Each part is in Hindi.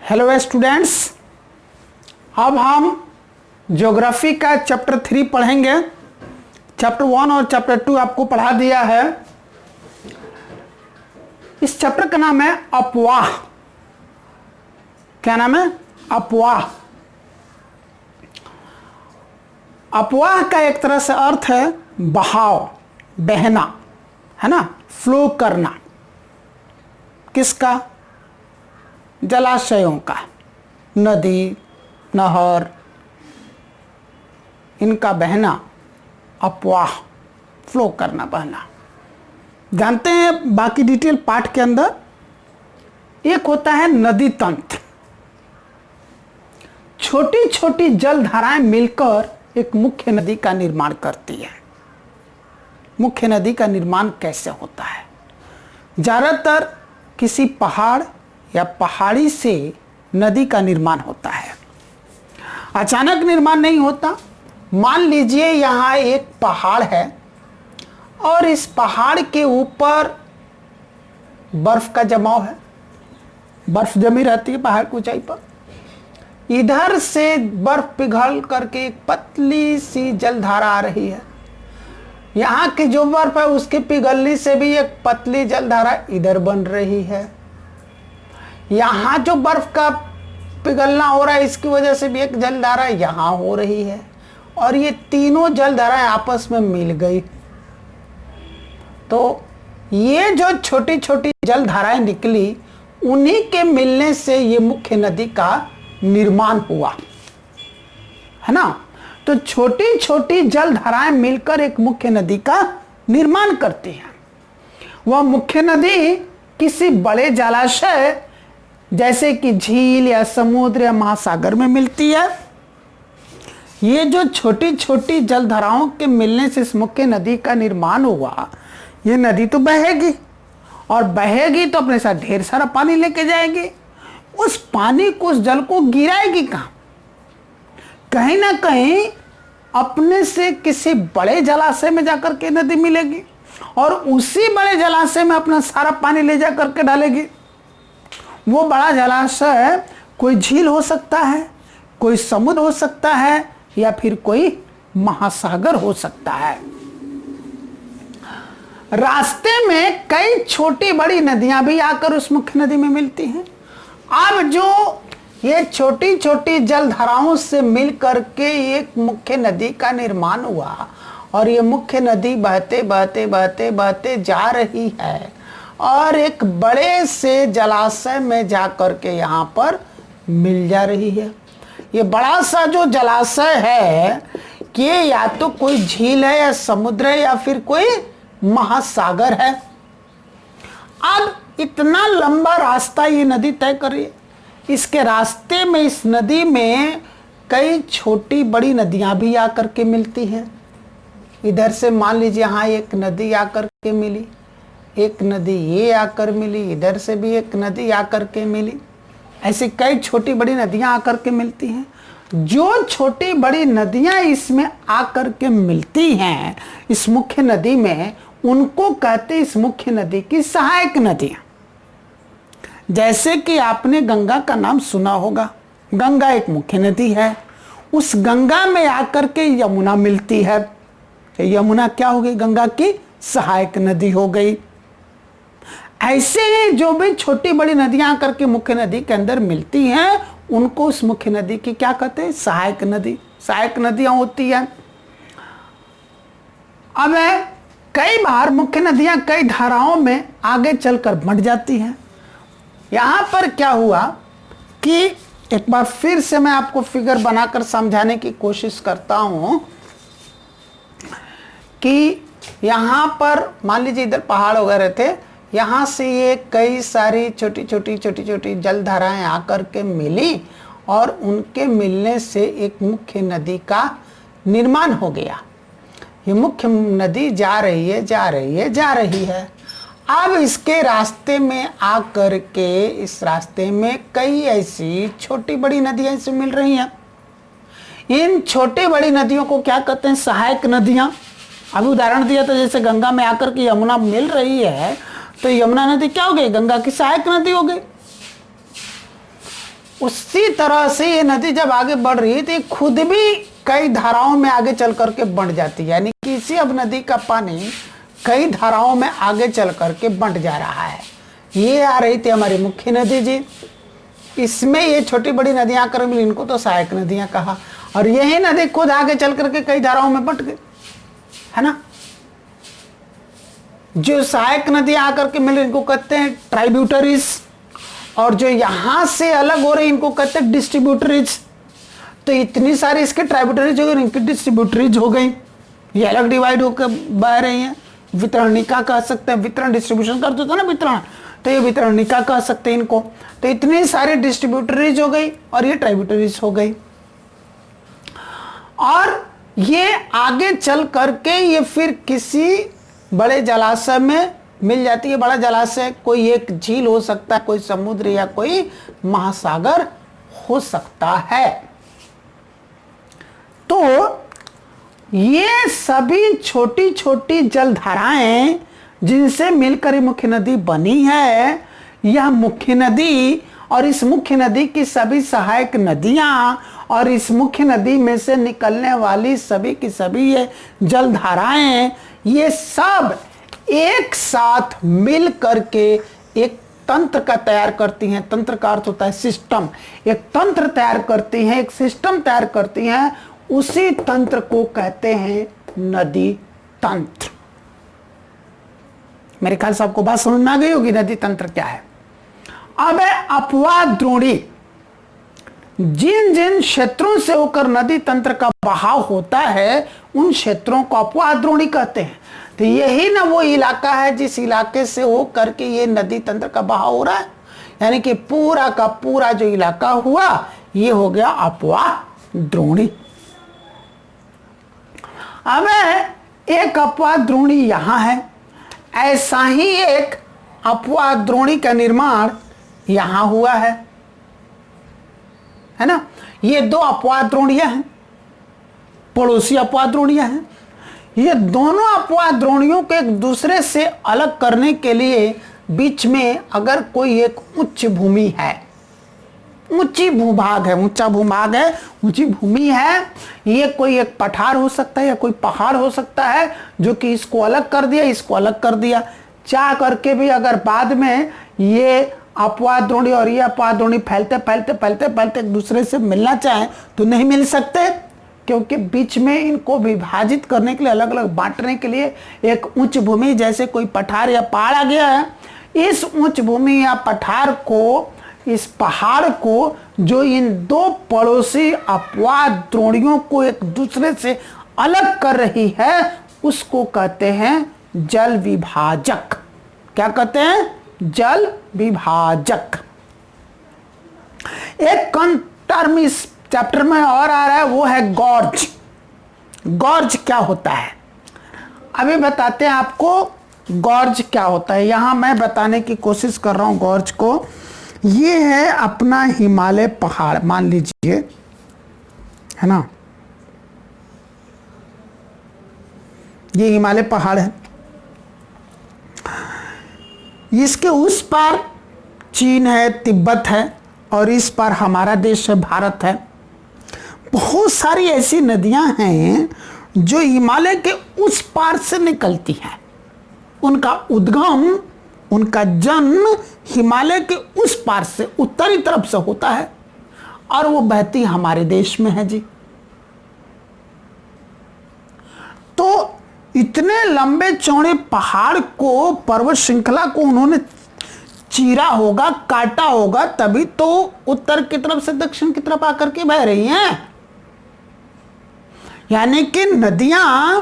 हेलो स्टूडेंट्स, अब हम ज्योग्राफी का चैप्टर 3 पढ़ेंगे। चैप्टर 1 और चैप्टर 2 आपको पढ़ा दिया है। इस चैप्टर का नाम है अपवाह। क्या नाम है? अपवाह। अपवाह का एक तरह से अर्थ है बहाव, बहना, है ना, फ्लो करना। किसका? जलाशयों का, नदी, नहर, इनका बहना, अपवाह, फ्लो करना, बहना। जानते हैं बाकी डिटेल पाठ के अंदर। एक होता है नदी तंत्र। छोटी छोटी जलधाराएं मिलकर एक मुख्य नदी का निर्माण करती है। मुख्य नदी का निर्माण कैसे होता है? ज्यादातर किसी पहाड़ या पहाड़ी से नदी का निर्माण होता है। अचानक निर्माण नहीं होता। मान लीजिए यहाँ एक पहाड़ है और इस पहाड़ के ऊपर बर्फ का जमाव है। बर्फ जमी रहती है पहाड़ की ऊंचाई पर। इधर से बर्फ पिघल करके एक पतली सी जलधारा आ रही है। यहाँ की जो बर्फ है उसके पिघलने से भी एक पतली जलधारा इधर बन रही है। यहाँ जो बर्फ का पिघलना हो रहा है इसकी वजह से भी एक जलधारा यहाँ हो रही है और ये तीनों जलधाराएं आपस में मिल गई। तो ये जो छोटी छोटी जलधाराएं निकली, उन्हीं के मिलने से ये मुख्य नदी का निर्माण हुआ, है ना। तो छोटी छोटी जलधाराएं मिलकर एक मुख्य नदी का निर्माण करती हैं। वह मुख्य नदी किसी बड़े जलाशय जैसे कि झील या समुद्र या महासागर में मिलती है। ये जो छोटी छोटी जलधाराओं के मिलने से इस मुख्य नदी का निर्माण हुआ, ये नदी तो बहेगी और बहेगी तो अपने साथ ढेर सारा पानी लेके जाएगी। उस पानी को, उस जल को गिराएगी कहाँ? कहीं ना कहीं अपने से किसी बड़े जलाशय में जाकर के नदी मिलेगी और उसी बड़े जलाशय में अपना सारा पानी ले जा करके डालेगी। वो बड़ा जलाशय कोई झील हो सकता है, कोई समुद्र हो सकता है या फिर कोई महासागर हो सकता है। रास्ते में कई छोटी बड़ी नदियां भी आकर उस मुख्य नदी में मिलती हैं। अब जो ये छोटी छोटी जलधाराओं से मिल करके एक मुख्य नदी का निर्माण हुआ और ये मुख्य नदी बहते बहते बहते बहते जा रही है और एक बड़े से जलाशय में जा करके यहाँ पर मिल जा रही है। ये बड़ा सा जो जलाशय है कि या तो कोई झील है या समुद्र है या फिर कोई महासागर है। अब इतना लंबा रास्ता ये नदी तय कर रही है। इसके रास्ते में, इस नदी में कई छोटी बड़ी नदियां भी आकर के मिलती हैं। इधर से मान लीजिए यहाँ एक नदी आकर के मिली, एक नदी ये आकर मिली, इधर से भी एक नदी आकर के मिली। ऐसी कई छोटी बड़ी नदियां आकर के मिलती हैं। जो छोटी बड़ी नदियां इसमें आकर के मिलती हैं इस मुख्य नदी में, उनको कहते इस मुख्य नदी की सहायक नदियां। जैसे कि आपने गंगा का नाम सुना होगा। गंगा एक मुख्य नदी है। उस गंगा में आकर के यमुना मिलती है। यमुना क्या हो गई? गंगा की सहायक नदी हो गई। ऐसे ही जो भी छोटी बड़ी नदियां आकर के मुख्य नदी के अंदर मिलती हैं, उनको उस मुख्य नदी की क्या कहते हैं? सहायक नदी। सहायक नदियां होती हैं। अब कई बार मुख्य नदियां कई धाराओं में आगे चलकर बंट जाती हैं। यहां पर क्या हुआ कि एक बार फिर से मैं आपको फिगर बनाकर समझाने की कोशिश करता हूं कि यहां पर मान लीजिए इधर पहाड़ वगैरह थे, यहाँ से ये कई सारी छोटी छोटी जलधाराएं आकर के मिली और उनके मिलने से एक मुख्य नदी का निर्माण हो गया। ये मुख्य नदी जा रही है, जा रही है, जा रही है। अब इसके रास्ते में आकर के इस रास्ते में कई ऐसी छोटी बड़ी नदियां इसे मिल रही हैं। इन छोटी बड़ी नदियों को क्या कहते हैं? सहायक नदियां। अभी उदाहरण दिया था, जैसे गंगा में आकर के यमुना मिल रही है तो यमुना नदी क्या हो गई? गंगा की सहायक नदी हो गई। उसी तरह से ये नदी जब आगे बढ़ रही है तो ये खुद भी कई धाराओं में आगे चल करके बढ़ जाती है, यानी कि इसी अब नदी का पानी कई धाराओं में आगे चल करके बढ़ जा रहा है। ये आ रही थी हमारी मुख्य नदी जी, इसमें ये छोटी बड़ी नदियां आकर मिली, इनको तो सहायक नदियां कहा, और यही नदी खुद आगे चल करके कई धाराओं में बंट गई, है ना। जो सहायक नदियां आकर के मिल रही इनको कहते हैं ट्राइब्यूटरीज, और जो यहां से अलग हो रही इनको कहते हैं डिस्ट्रीब्यूटरीज। तो इतनी सारी इसके ट्राइब्यूटरीज हो गई, इनकी डिस्ट्रीब्यूटरीज हो गई, ये अलग डिवाइड होकर बह रही हैं। वितरणिका कह सकते हैं, वितरण डिस्ट्रीब्यूशन कर देता ना वितरण, तो ये वितरणिका कह सकते हैं इनको। तो इतनी सारी डिस्ट्रीब्यूटरीज हो गई और ये ट्राइब्यूटरीज हो गई, और ये आगे चल करके ये फिर किसी बड़े जलाशय में मिल जाती है। बड़ा जलाशय कोई एक झील हो सकता है, कोई समुद्र या कोई महासागर हो सकता है। तो ये सभी छोटी छोटी जलधाराएं जिनसे मिलकर मुख्य नदी बनी है, यह मुख्य नदी और इस मुख्य नदी की सभी सहायक नदियां और इस मुख्य नदी में से निकलने वाली सभी की सभी ये जलधाराएं, ये सब एक साथ मिल करके एक तंत्र का तैयार करती हैं। तंत्र का अर्थ होता है सिस्टम। एक तंत्र तैयार करती हैं, एक सिस्टम तैयार करती हैं, उसी तंत्र को कहते हैं नदी तंत्र। मेरे ख्याल से आपको बात समझ में आ गई होगी नदी तंत्र क्या है। अब है अपवाद द्रोणी। जिन जिन क्षेत्रों से होकर नदी तंत्र का बहाव होता है उन क्षेत्रों को अपवाद द्रोणी कहते हैं। तो यही ना वो इलाका है जिस इलाके से हो करके ये नदी तंत्र का बहाव हो रहा है, यानी कि पूरा का पूरा जो इलाका हुआ ये हो गया अपवाद द्रोणी। अब एक अपवाद द्रोणी यहां है, ऐसा ही एक अपवाद द्रोणी का निर्माण यहां हुआ है ना। ये दो अपवाद द्रोणियां हैं, पड़ोसी अपवाद द्रोणियां हैं। ये दोनों अपवाद द्रोणियों को एक दूसरे से अलग करने के लिए बीच में अगर कोई एक उच्च भूमि है, ऊंची भूभाग है, ऊंचा भूभाग है, ऊंची भूमि है, ये कोई एक पठार हो सकता है या कोई पहाड़ हो सकता है जो कि इसको अलग कर दिया, इसको अलग कर दिया। चाह करके भी अगर बाद में ये अपवाद द्रोणी और ये अपवाद द्रोणी फैलते फैलते फैलते फैलते एक दूसरे से मिलना चाहें तो नहीं मिल सकते, क्योंकि बीच में इनको विभाजित करने के लिए, अलग अलग बांटने के लिए एक उच्च भूमि जैसे कोई पठार या पहाड़ आ गया है। इस उच्च भूमि या पठार को, इस पहाड़ को, जो इन दो पड़ोसी अपवाद द्रोणियों को एक दूसरे से अलग कर रही है, उसको कहते हैं जल विभाजक। क्या कहते हैं? जल विभाजक। एक टर्म इस चैप्टर में और आ रहा है, वो है गॉर्ज। गॉर्ज क्या होता है अभी बताते हैं आपको। गॉर्ज क्या होता है यहां मैं बताने की कोशिश कर रहा हूं गॉर्ज को। ये है अपना हिमालय पहाड़, मान लीजिए, है ना, ये हिमालय पहाड़ है। इसके उस पार चीन है, तिब्बत है, और इस पार हमारा देश है, भारत है। बहुत सारी ऐसी नदियां हैं जो हिमालय के उस पार से निकलती हैं। उनका उद्गम, उनका जन्म हिमालय के उस पार से, उत्तरी तरफ से होता है, और वो बहती हमारे देश में है जी। तो इतने लंबे चौड़े पहाड़ को, पर्वत श्रृंखला को उन्होंने चीरा होगा, काटा होगा, तभी तो उत्तर की तरफ से दक्षिण की तरफ आकर के बह रही हैं। यानी कि नदियां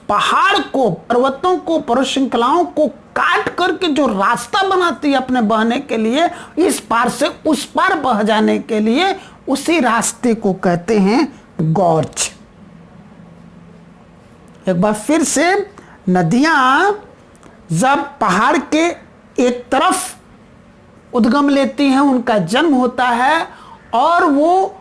पहाड़ को, पर्वतों को, पर्वत श्रृंखलाओं को काट करके जो रास्ता बनाती है अपने बहने के लिए, इस पार से उस पार बह जाने के लिए, उसी रास्ते को कहते हैं गॉर्ज। एक बार फिर से, नदियां जब पहाड़ के एक तरफ उद्गम लेती हैं, उनका जन्म होता है, और वो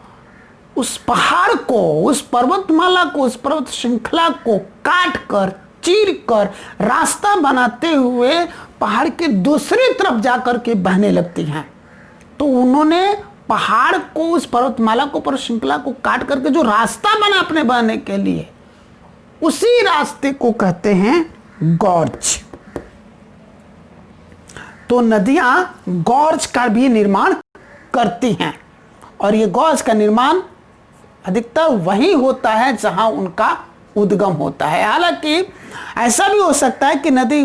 उस पहाड़ को, उस पर्वतमाला को, उस पर्वत श्रृंखला को काट कर, चीर कर, रास्ता बनाते हुए पहाड़ के दूसरी तरफ जाकर के बहने लगती हैं। तो उन्होंने पहाड़ को, उस पर्वतमाला को, पर्वत श्रृंखला को काट करके जो रास्ता बना अपने बहने के लिए, उसी रास्ते को कहते हैं गॉर्ज। तो नदियां गॉर्ज का भी निर्माण करती हैं, और ये गॉर्ज का निर्माण अधिकतर वही होता है जहां उनका उद्गम होता है। हालांकि ऐसा भी हो सकता है कि नदी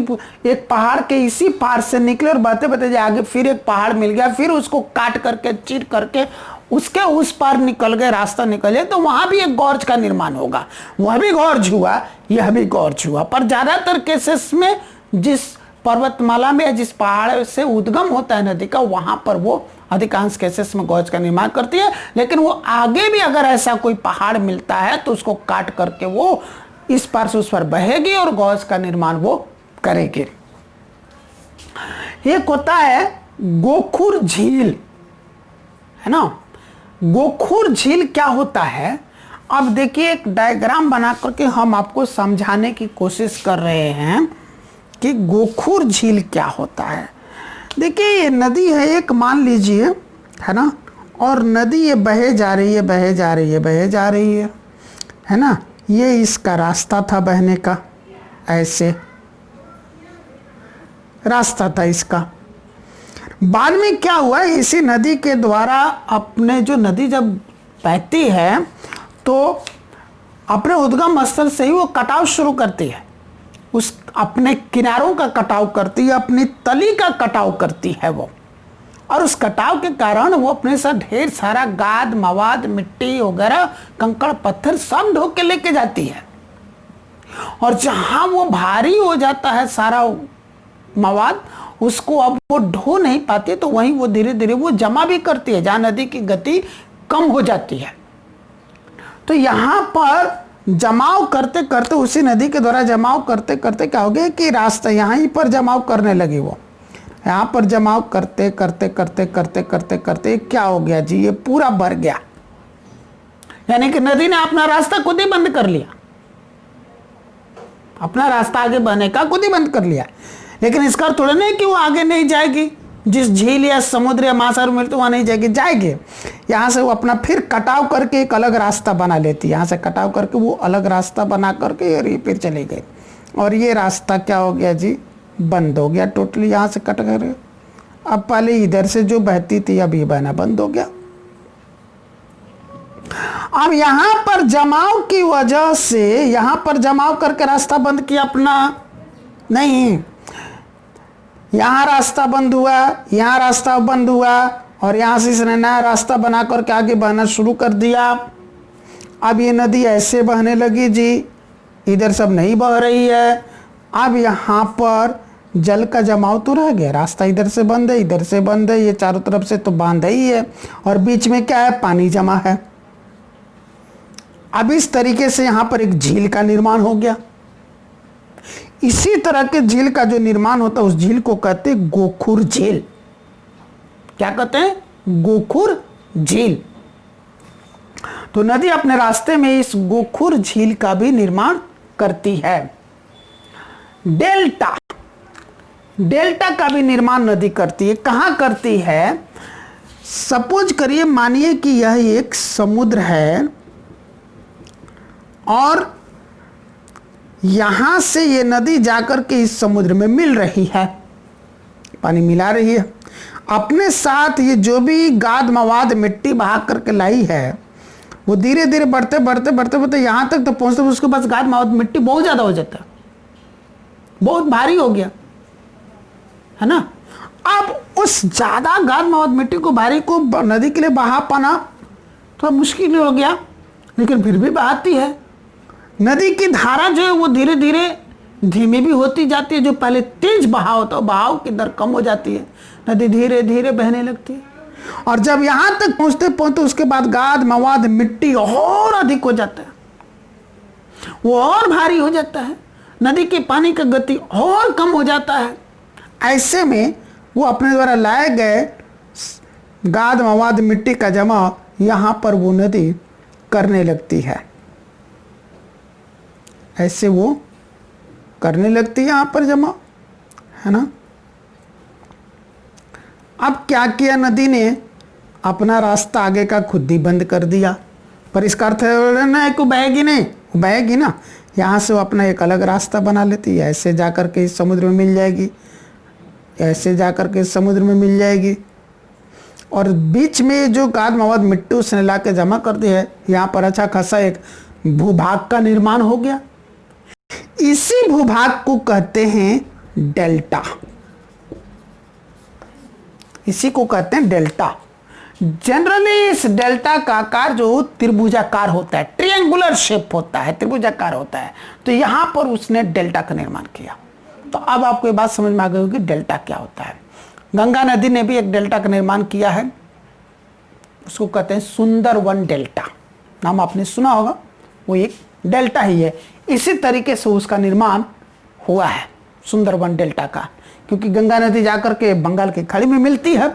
एक पहाड़ के इसी पार से निकले और बहते बहते आगे फिर एक पहाड़ मिल गया, फिर उसको काट करके चीर करके उसके उस पार निकल गए, रास्ता निकल गया, तो वहां भी एक गॉर्ज का निर्माण होगा। वह भी गॉर्ज हुआ, यह भी गॉर्ज हुआ। पर ज्यादातर केसेस में जिस पर्वतमाला में या जिस पहाड़ से उद्गम होता है नदी का, वहां पर वो अधिकांश केसेस में गॉर्ज का निर्माण करती है। लेकिन वो आगे भी अगर ऐसा कोई पहाड़ मिलता है तो उसको काट करके वो इस पार से उस पार बहेगी और गॉर्ज का निर्माण वो करेगी। एक होता है गोखुर झील, है ना। गोखुर झील क्या होता है, अब देखिए एक डायग्राम बना करके हम आपको समझाने की कोशिश कर रहे हैं कि गोखुर झील क्या होता है। देखिए ये नदी है एक, मान लीजिए, है ना, और नदी ये बहे जा रही है, बहे जा रही है, बहे जा रही है ना। ये इसका रास्ता था बहने का, ऐसे रास्ता था इसका। बाद में क्या हुआ, इसी नदी के द्वारा अपने, जो नदी जब बहती है तो अपने उद्गम स्थल से ही वो कटाव शुरू करती है, उस अपने किनारों का कटाव करती है, अपनी तली का कटाव करती है वो। और उस कटाव के कारण वो अपने साथ ढेर सारा गाद मवाद, मिट्टी वगैरह, कंकड़ पत्थर सब ढो के लेके जाती है। और जहां वो भारी हो जाता है सारा मवाद, उसको अब वो ढो नहीं पाती, तो वहीं वो धीरे धीरे वो जमा भी करती है, जहां नदी की गति कम हो जाती है। तो यहां पर जमाव करते करते, उसी नदी के द्वारा जमाव करते करते क्या हो गया कि रास्ता यहीं पर जमाव करने लगी वो। यहाँ पर जमाव करते करते करते करते करते करते क्या हो गया जी, ये पूरा भर गया। यानी कि नदी ने अपना रास्ता खुद ही बंद कर लिया, अपना रास्ता आगे बहने का खुद ही बंद कर लिया। लेकिन इसका थोड़ा नहीं कि वो आगे नहीं जाएगी, जिस झील या समुद्र या महासागर मिलते वहां नहीं जाएगी, जाएगी। यहाँ से वो अपना फिर कटाव करके एक अलग रास्ता बना लेती है, यहाँ से कटाव करके वो अलग रास्ता बना करके और ये फिर चले गए। और ये रास्ता क्या हो गया जी, बंद हो गया टोटली, यहाँ से कट कर। अब पहले इधर से जो बहती थी अब ये बहना बंद हो गया। अब यहाँ पर जमाव की वजह से, यहाँ पर जमाव करके रास्ता बंद किया अपना, नहीं, यहाँ रास्ता बंद हुआ, यहाँ रास्ता बंद हुआ, और यहाँ से इसने नया रास्ता बना करके आगे बहना शुरू कर दिया। अब ये नदी ऐसे बहने लगी जी, इधर सब नहीं बह रही है। अब यहाँ पर जल का जमाव तो रह गया, रास्ता इधर से बंद है, इधर से बंद है, ये चारों तरफ से तो बांधा ही है, और बीच में क्या है, पानी जमा है। अब इस तरीके से यहाँ पर एक झील का निर्माण हो गया। इसी तरह के झील का जो निर्माण होता है उस झील को कहते हैं गोखुर झील। क्या कहते हैं, गोखुर झील। तो नदी अपने रास्ते में इस गोखुर झील का भी निर्माण करती है। डेल्टा, डेल्टा का भी निर्माण नदी करती है। कहां करती है, सपोज करिए, मानिए कि यह एक समुद्र है और यहां से ये नदी जाकर के इस समुद्र में मिल रही है, पानी मिला रही है। अपने साथ ये जो भी गाद मवाद मिट्टी बहा करके लाई है, वो धीरे धीरे बढ़ते बढ़ते बढ़ते बढ़ते यहां तक तो पहुंचते, उसके पास गाद मवाद मिट्टी बहुत ज्यादा हो जाता है, बहुत भारी हो गया, है ना। अब उस ज्यादा गाद मवाद मिट्टी को, भारी को नदी के लिए बहा पाना थोड़ा मुश्किल हो गया, लेकिन फिर भी बहाती है। नदी की धारा जो है वो धीरे धीरे धीमी भी होती जाती है। जो पहले तेज बहाव होता है, बहाव की दर कम हो जाती है, नदी धीरे धीरे बहने लगती है। और जब यहां तक पहुंचते पहुंचते उसके बाद गाद मवाद मिट्टी और अधिक हो जाता है, वो और भारी हो जाता है, नदी के पानी का गति और कम हो जाता है। ऐसे में वो अपने द्वारा लाए गए गाद मवाद मिट्टी का जमा यहां पर वो नदी करने लगती है, ऐसे वो करने लगती है यहां पर जमा, है ना। अब क्या किया नदी ने, अपना रास्ता आगे का खुद ही बंद कर दिया। पर इसका अर्थ ना है कि बहेगी नहीं, वो बहेगी ना, यहाँ से वो अपना एक अलग रास्ता बना लेती है, ऐसे जा कर के इस समुद्र में मिल जाएगी, ऐसे जा कर के इस समुद्र में मिल जाएगी। और बीच में जो खाद मवाद मिट्टी उसने ला के जमा कर दी है, यहाँ पर अच्छा खासा एक भूभाग का निर्माण हो गया। इसी भूभाग को कहते हैं डेल्टा, इसी को कहते हैं डेल्टा। जनरली इस डेल्टा का आकार जो त्रिभुजाकार होता है, ट्रायंगुलर शेप होता है, त्रिभुजाकार होता है, तो यहां पर उसने डेल्टा का निर्माण किया। तो अब आपको ये बात समझ में आ गई होगी डेल्टा क्या होता है। गंगा नदी ने भी एक डेल्टा का निर्माण किया है, उसको कहते हैं सुंदरवन डेल्टा, नाम आपने सुना होगा, वो एक डेल्टा ही है। इसी तरीके से उसका निर्माण हुआ है सुंदरवन डेल्टा का, क्योंकि गंगा नदी जाकर के बंगाल की खाड़ी में मिलती है।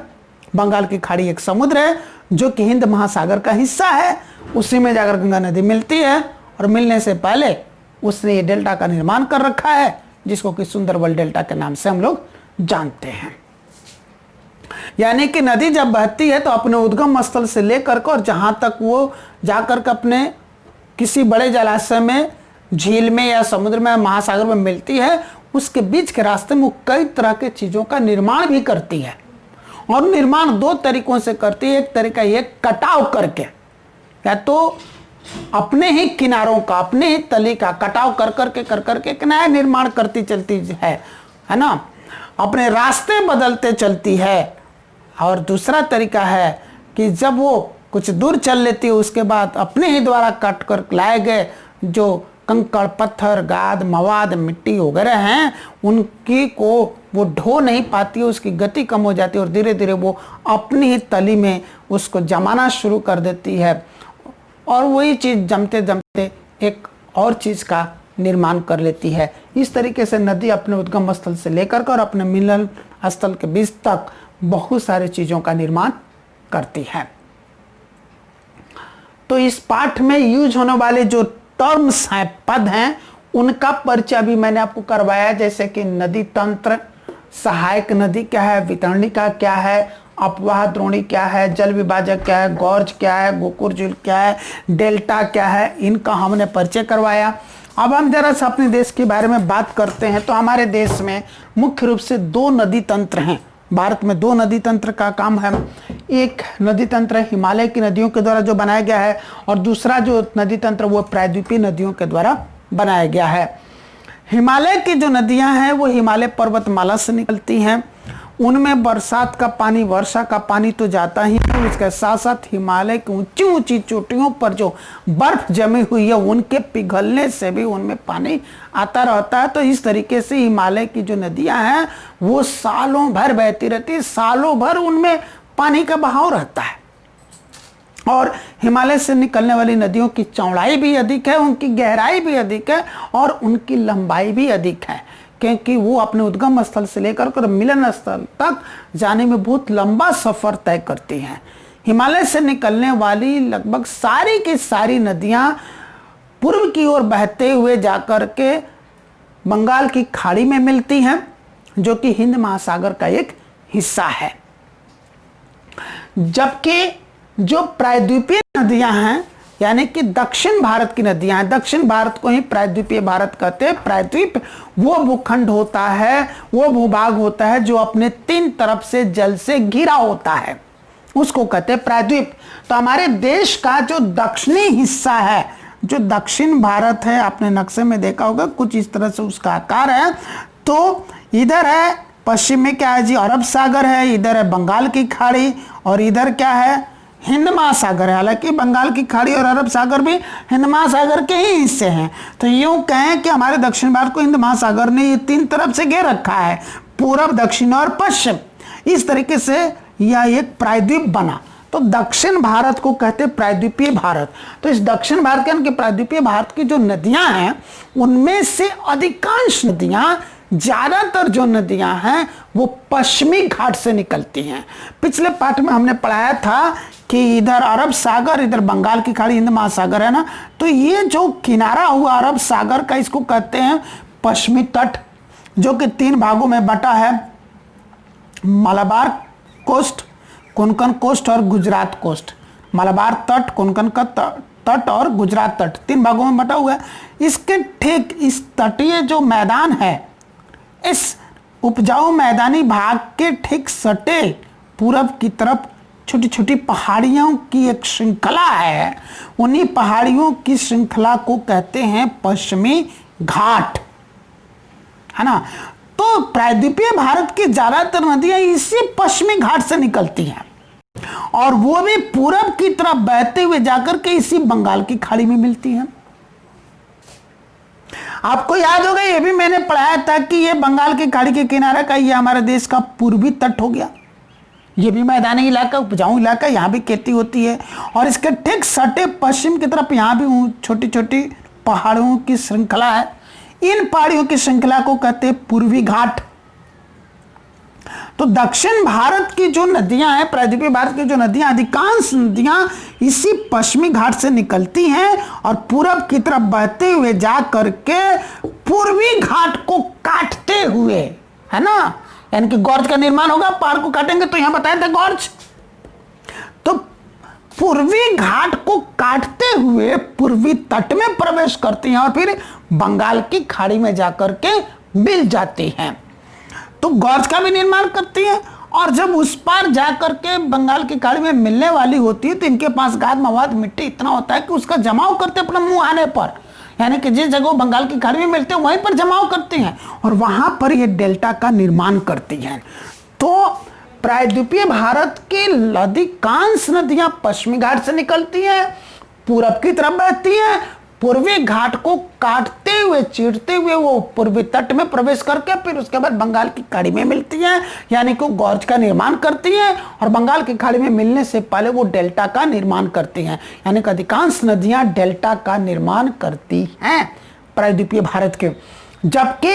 बंगाल की खाड़ी एक समुद्र है जो कि हिंद महासागर का हिस्सा है, उसी में जाकर गंगा नदी मिलती है, और मिलने से पहले उसने ये डेल्टा का निर्माण कर रखा है, जिसको कि सुंदरवन डेल्टा के नाम से हम लोग जानते हैं। यानी कि नदी जब बहती है तो अपने उद्गम स्थल से लेकर के और जहां तक वो जाकर के अपने किसी बड़े जलाशय में, झील में या समुद्र में, महासागर में मिलती है, उसके बीच के रास्ते में कई तरह के चीजों का निर्माण भी करती है। और निर्माण दो तरीकों से करती है। एक तरीका ये कटाव करके, या तो अपने ही किनारों का, अपने ही तली का कटाव कर करके एक नया निर्माण करती चलती है ना, अपने रास्ते बदलते चलती है। और दूसरा तरीका है कि जब वो कुछ दूर चल लेती है, उसके बाद अपने ही द्वारा काट कर लाए गए जो कंकड़, पत्थर, गाद, मवाद, मिट्टी वगैरह हैं, उनकी को वो ढो नहीं पाती है, उसकी गति कम हो जाती है, और धीरे धीरे वो अपनी ही तली में उसको जमाना शुरू कर देती है, और वही चीज़ जमते जमते एक और चीज़ का निर्माण कर लेती है। इस तरीके से नदी अपने उद्गम स्थल से लेकर और अपने मिलन स्थल के बीच तक बहुत सारी चीज़ों का निर्माण करती है। तो इस पाठ में यूज होने वाले जो टर्म्स हैं, पद हैं, उनका परिचय भी मैंने आपको करवाया, जैसे कि नदी तंत्र, सहायक नदी क्या है, वितरणिका क्या है, अपवाह द्रोणी क्या है, जल विभाजक क्या है, गौर्ज क्या है, गोकुर झील क्या है, डेल्टा क्या है, इनका हमने परिचय करवाया। अब हम जरा सा अपने देश के बारे में बात करते हैं। तो हमारे देश में मुख्य रूप से दो नदी तंत्र हैं। भारत में दो नदी तंत्र का काम है। एक नदी तंत्र हिमालय की नदियों के द्वारा जो बनाया गया है, और दूसरा जो नदी तंत्र वो प्रायद्वीपीय नदियों के द्वारा बनाया गया है। हिमालय की जो नदियां हैं वो हिमालय पर्वतमाला से निकलती हैं, उनमें बरसात का पानी, वर्षा का पानी तो जाता ही है, इसके साथ साथ हिमालय की ऊंची ऊंची चोटियों पर जो बर्फ जमी हुई है उनके पिघलने से भी उनमें पानी आता रहता है। तो इस तरीके से हिमालय की जो नदियां हैं वो सालों भर बहती रहती है, सालों भर उनमें पानी का बहाव रहता है। और हिमालय से निकलने वाली नदियों की चौड़ाई भी अधिक है, उनकी गहराई भी अधिक है, और उनकी लंबाई भी अधिक है, क्योंकि वो अपने उद्गम स्थल से लेकर कर मिलन स्थल तक जाने में बहुत लंबा सफर तय करती हैं। हिमालय से निकलने वाली लगभग सारी की सारी नदियां पूर्व की ओर बहते हुए जाकर के बंगाल की खाड़ी में मिलती हैं, जो कि हिंद महासागर का एक हिस्सा है। जबकि जो प्रायद्वीपीय नदियां हैं, यानी कि दक्षिण भारत की नदियां हैं, दक्षिण भारत को ही प्रायद्वीपीय भारत कहते हैं। प्रायद्वीप वो भूखंड होता है, वो भूभाग होता है जो अपने तीन तरफ से जल से घिरा होता है, उसको कहते हैं प्रायद्वीप। तो हमारे देश का जो दक्षिणी हिस्सा है, जो दक्षिण भारत है, आपने नक्शे में देखा होगा कुछ इस तरह से उसका आकार है। तो इधर है पश्चिम में क्या है जी, अरब सागर है, इधर है बंगाल की खाड़ी, और इधर क्या है, हिंद महासागर है। हालांकि बंगाल की खाड़ी और अरब सागर भी हिंद महासागर के ही हिस्से हैं। तो यूं कहें कि हमारे दक्षिण भारत को हिंद महासागर ने ये तीन तरफ से घेर रखा है, पूरब, दक्षिण और पश्चिम। इस तरीके से यह एक प्रायद्वीप बना। तो दक्षिण भारत को कहते हैं प्रायद्वीपीय भारत। तो इस दक्षिण भारत के यानी कि प्रायद्वीपीय भारत की जो नदियां हैं उनमें से अधिकांश नदियां, ज्यादातर जो नदियां हैं वो पश्चिमी घाट से निकलती हैं। पिछले पाठ में हमने पढ़ाया था कि इधर अरब सागर, इधर बंगाल की खाड़ी, हिंद महासागर है ना, तो ये जो किनारा हुआ अरब सागर का, इसको कहते हैं पश्चिमी तट, जो कि तीन भागों में बटा है, मलाबार कोस्ट, कोंकण कोस्ट और गुजरात कोस्ट। मलबार तट, कोंकण का तट और गुजरात तट 3 भागों में बटा हुआ है। इसके ठीक इस तटीय जो मैदान है, इस उपजाऊ मैदानी भाग के ठीक सटे पूरब की तरफ छोटी छोटी पहाड़ियों की एक श्रृंखला है। उन्हीं पहाड़ियों की श्रृंखला को कहते हैं पश्चिमी घाट, है ना। तो प्रायद्वीपीय भारत की ज्यादातर नदियां इसी पश्चिमी घाट से निकलती हैं और वो भी पूरब की तरफ बहते हुए जाकर के इसी बंगाल की खाड़ी में मिलती हैं। आपको याद होगा, ये भी मैंने पढ़ाया था कि ये बंगाल की खाड़ी के किनारे का ये हमारे देश का पूर्वी तट हो गया। ये भी मैदानी इलाका, उपजाऊ इलाका, यहाँ भी खेती होती है और इसके ठीक सटे पश्चिम की तरफ यहाँ भी छोटी छोटी पहाड़ों की श्रृंखला है। इन पहाड़ियों की श्रृंखला को कहते हैं पूर्वी घाट। तो दक्षिण भारत की जो नदियां हैं, प्रायद्वीपीय भारत की जो नदियां, अधिकांश नदियां इसी पश्चिमी घाट से निकलती हैं और पूरब की तरफ बहते हुए जा करके पूर्वी घाट को काटते हुए, है ना, यानी कि गॉर्ज का निर्माण होगा, पहाड़ को काटेंगे तो यहां बताया था गॉर्ज। तो पूर्वी घाट को काटते हुए पूर्वी तट में प्रवेश करती हैं और फिर बंगाल की खाड़ी में जाकर के मिल जाती हैं। तो गॉर्ज का भी निर्माण करती हैं और जब उस पार जाकर के बंगाल की खाड़ी में मिलने वाली होती है तो इनके पास गाद मवाद मिट्टी इतना होता है कि उसका जमाव करते अपने मुंह आने पर, यानी कि जिस जगह बंगाल की खाड़ी में मिलते हैं वहीं पर जमाव करती हैं और वहां पर ये डेल्टा का निर्माण करती हैं। तो प्रायद्वीपीय भारत की अधिकांश नदियां पश्चिमी घाट से निकलती हैं, पूरब की तरफ बहती हैं, पूर्वी घाट को काटते हुए चीरते हुए वो पूर्वी तट में प्रवेश करके फिर उसके बाद बंगाल की खाड़ी में मिलती हैं, यानी कि गॉर्ज का निर्माण करती हैं और बंगाल की खाड़ी में मिलने से पहले वो डेल्टा का निर्माण करती हैं, यानी कि अधिकांश नदियां डेल्टा का निर्माण करती हैं प्रायद्वीपीय भारत के। जबकि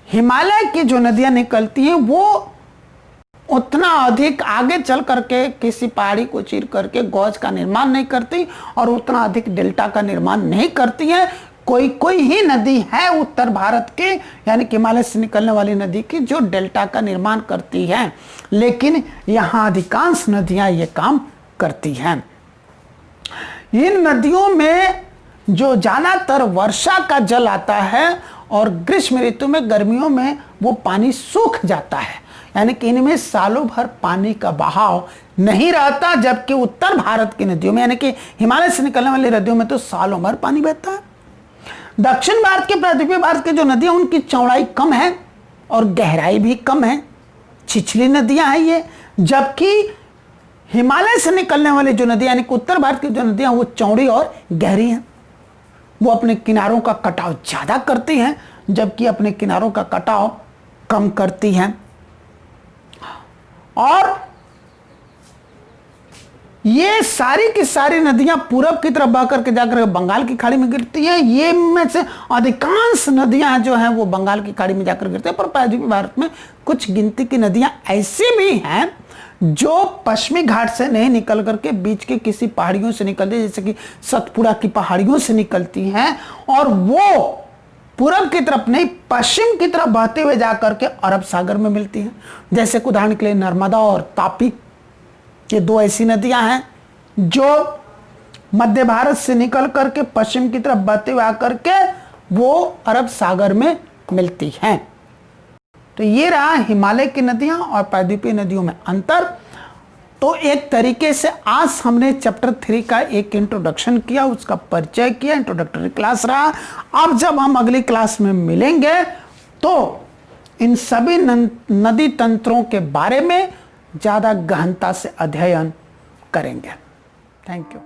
हिमालय की जो नदियां निकलती हैं वो उतना अधिक आगे चल करके किसी पहाड़ी को चीर करके गॉर्ज का निर्माण नहीं करती और उतना अधिक डेल्टा का निर्माण नहीं करती है। कोई कोई ही नदी है उत्तर भारत के, यानी कि हिमालय से निकलने वाली नदी की, जो डेल्टा का निर्माण करती है, लेकिन यहाँ अधिकांश नदियाँ ये काम करती हैं। इन नदियों में जो ज्यादातर वर्षा का जल आता है और ग्रीष्म ऋतु में, गर्मियों में वो पानी सूख जाता है, यानी कि इनमें सालों भर पानी का बहाव नहीं रहता, जबकि उत्तर भारत की नदियों में, यानी कि हिमालय से निकलने वाली नदियों में तो सालों भर पानी बहता है। दक्षिण भारत के, प्रायद्वीपीय भारत की जो नदियां, उनकी चौड़ाई कम है और गहराई भी कम है, छिछली नदियां हैं ये, जबकि हिमालय से निकलने वाली जो नदियां, यानी कि उत्तर भारत की जो नदियां, वो चौड़ी और गहरी हैं। वो अपने किनारों का कटाव ज्यादा करती हैं, जबकि अपने किनारों का कटाव कम करती हैं। और ये सारी की सारी नदियां पूरब की तरफ बह करके जाकर बंगाल की खाड़ी में गिरती हैं। ये में से अधिकांश नदियां जो हैं वो बंगाल की खाड़ी में जाकर गिरती हैं, पर प्रायद्वीपीय भारत में कुछ गिनती की नदियां ऐसी भी हैं जो पश्चिमी घाट से नहीं निकल करके बीच के किसी पहाड़ियों से निकलती है, जैसे कि सतपुड़ा की पहाड़ियों से निकलती हैं और वो पूरब की तरफ नहीं, पश्चिम की तरफ बहते हुए जाकर के अरब सागर में मिलती हैं। जैसे उदाहरण के लिए नर्मदा और तापी, ये 2 ऐसी नदियां हैं जो मध्य भारत से निकल करके पश्चिम की तरफ बहते हुए आकर के वो अरब सागर में मिलती हैं। तो ये रहा हिमालय की नदियां और प्रायद्वीपीय नदियों में अंतर। तो एक तरीके से आज हमने चैप्टर 3 का एक इंट्रोडक्शन किया, उसका परिचय किया, इंट्रोडक्टरी क्लास रहा। अब जब हम अगली क्लास में मिलेंगे तो इन सभी नदी तंत्रों के बारे में ज़्यादा गहनता से अध्ययन करेंगे। Thank you.